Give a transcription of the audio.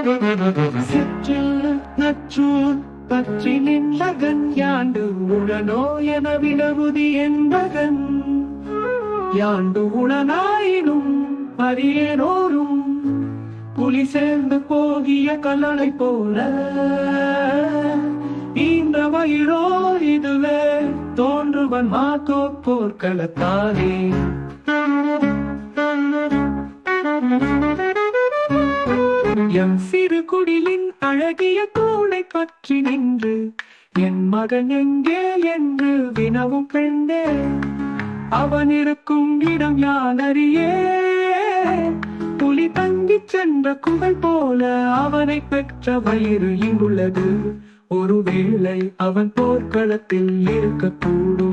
சிற்றில் நற்றூர் பற்றி நின்றகன் யாண்டு உடனோ என வினவுதி என்பகன் யாண்டு உடனாயினும் அறியேனோரும் புலி சேர்ந்து போகிய கல்லணை போல ஈன்ற வயிறோ இதுவே தோன்றுவன் மாத்தோ போர்க்களத்தானே. எம் சிறு குடிலின் அழகிய தூணை பற்றி நின்று என் மகன் எங்கே என்று வினவும் பெண்ணே, அவன் இருக்கும் இடம் யான் அறியே. புலி தங்கிச் சென்ற குகை போல அவனை பெற்ற வயிறு இங்குள்ளது, ஒருவேளை அவன் போர்க்களத்தில் இருக்கக்கூடும்.